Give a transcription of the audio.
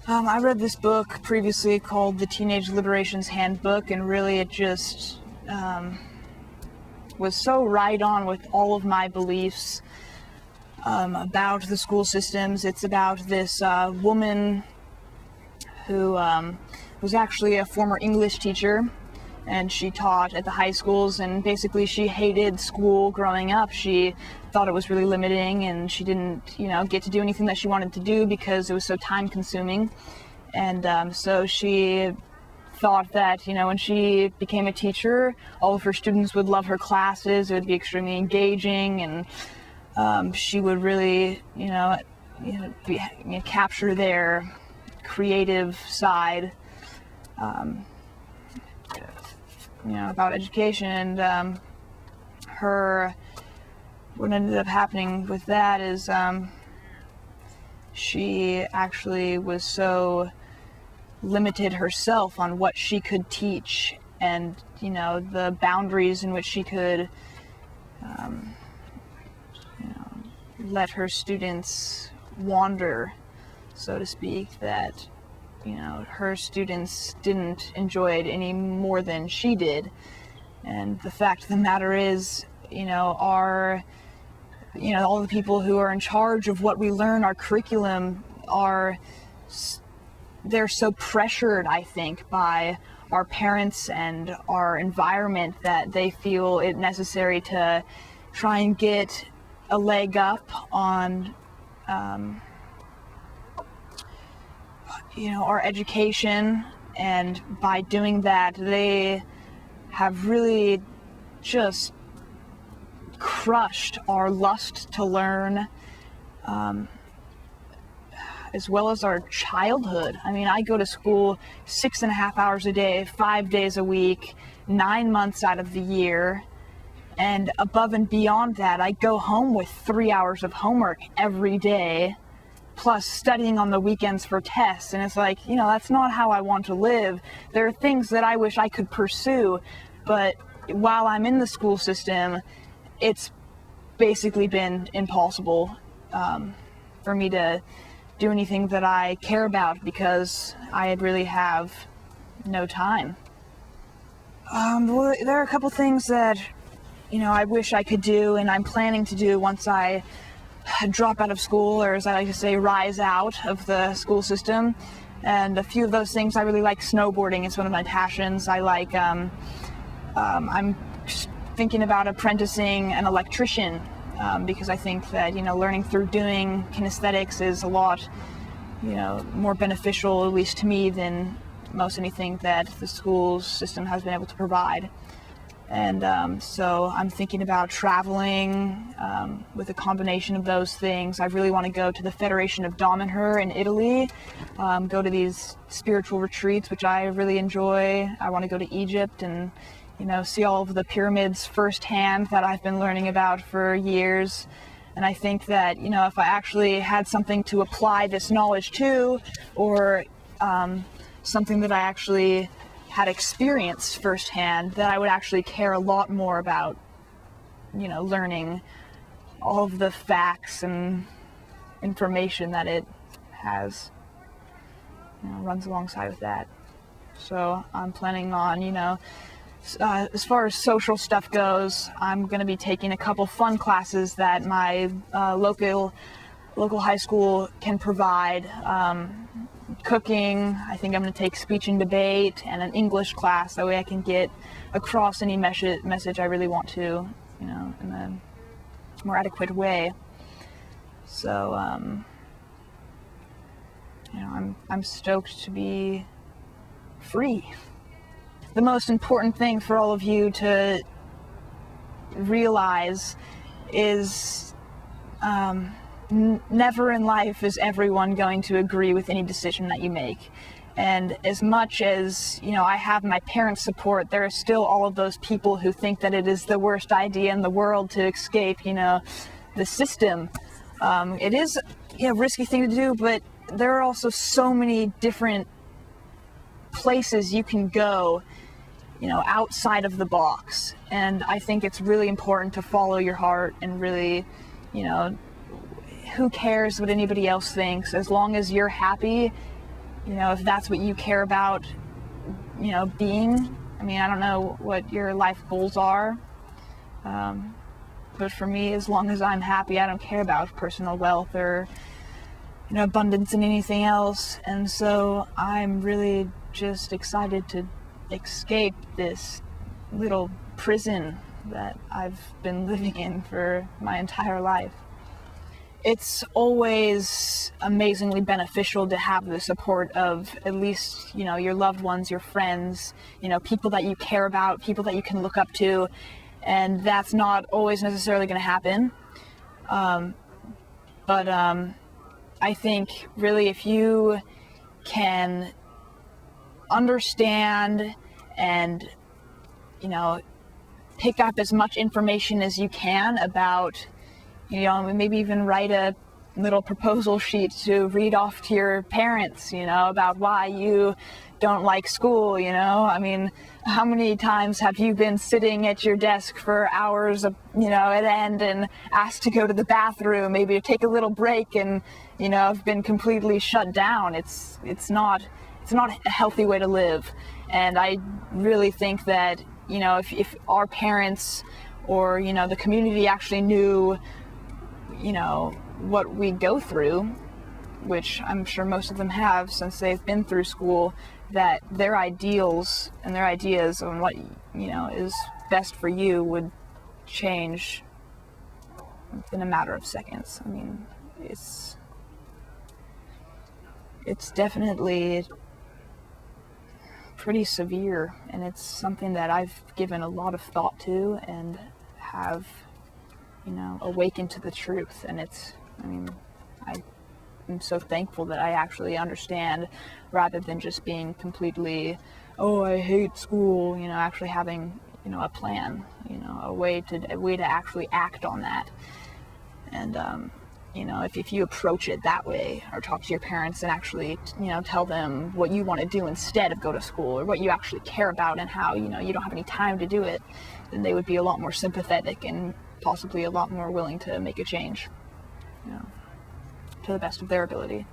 I read this book previously called The Teenage Liberation's Handbook, and really it just was so right on with all of my beliefs about the school systems. It's about this woman who was actually a former English teacher, and she taught at the high schools, and basically she hated school growing up. She thought it was really limiting, and she didn't, get to do anything that she wanted to do because it was so time consuming. And so she thought that, when she became a teacher, all of her students would love her classes, it would be extremely engaging, and she would really, capture their creative side, about education. And what ended up happening with that is she actually was so limited herself on what she could teach, and the boundaries in which she could let her students wander, so to speak, that her students didn't enjoy it any more than she did. And the fact of the matter is, all the people who are in charge of what we learn, our curriculum, they're so pressured, I think, by our parents and our environment that they feel it necessary to try and get a leg up on our education, and by doing that they have really just crushed our lust to learn, as well as our childhood. I mean, I go to school 6.5 hours a day, 5 days a week, 9 months out of the year, and above and beyond that, I go home with 3 hours of homework every day, plus studying on the weekends for tests. And it's like, that's not how I want to live. There are things that I wish I could pursue, but while I'm in the school system, it's basically been impossible for me to do anything that I care about because I really have no time. Well, there are a couple things that I wish I could do, and I'm planning to do once I drop out of school, or as I like to say, rise out of the school system. And a few of those things, I really like snowboarding. It's one of my passions. I like, I'm thinking about apprenticing an electrician, because I think that, learning through doing kinesthetics is a lot, more beneficial, at least to me, than most anything that the school system has been able to provide. And so I'm thinking about traveling with a combination of those things. I really want to go to the Federation of Domenher in Italy, go to these spiritual retreats, which I really enjoy. I want to go to Egypt and, see all of the pyramids firsthand that I've been learning about for years. And I think that, if I actually had something to apply this knowledge to, or something that I actually had experienced firsthand, that I would actually care a lot more about, learning all of the facts and information that it has, runs alongside with that. So I'm planning on, as far as social stuff goes, I'm going to be taking a couple fun classes that my local high school can provide. Cooking, I think I'm going to take speech and debate, and an English class. That way I can get across any message I really want to, in a more adequate way. So, I'm stoked to be free. The most important thing for all of you to realize is never in life is everyone going to agree with any decision that you make. And as much as, I have my parents' support, there are still all of those people who think that it is the worst idea in the world to escape, the system. It is a risky thing to do, but there are also so many different places you can go, outside of the box. And I think it's really important to follow your heart and really, who cares what anybody else thinks? As long as you're happy if that's what you care about, being. I mean, I don't know what your life goals are, but for me, as long as I'm happy, I don't care about personal wealth or, abundance and anything else. And so I'm really just excited to escape this little prison that I've been living in for my entire life. It's always amazingly beneficial to have the support of at least, your loved ones, your friends, people that you care about, people that you can look up to, and that's not always necessarily going to happen. But I think really if you can understand and, pick up as much information as you can about, maybe even write a little proposal sheet to read off to your parents, about why you don't like school, I mean, how many times have you been sitting at your desk for hours, at end and asked to go to the bathroom, maybe to take a little break and, have been completely shut down. It's not a healthy way to live. And I really think that, if our parents or, the community actually knew, what we go through, which I'm sure most of them have since they've been through school, that their ideals and their ideas on what, is best for you would change in a matter of seconds. I mean, it's definitely pretty severe, and it's something that I've given a lot of thought to and have, awakened to the truth. And I'm so thankful that I actually understand, rather than just being completely, oh, I hate school, actually having, a plan, a way to actually act on that. And, if you approach it that way, or talk to your parents and actually, tell them what you want to do instead of go to school, or what you actually care about and how, you don't have any time to do it, then they would be a lot more sympathetic and possibly a lot more willing to make a change, to the best of their ability.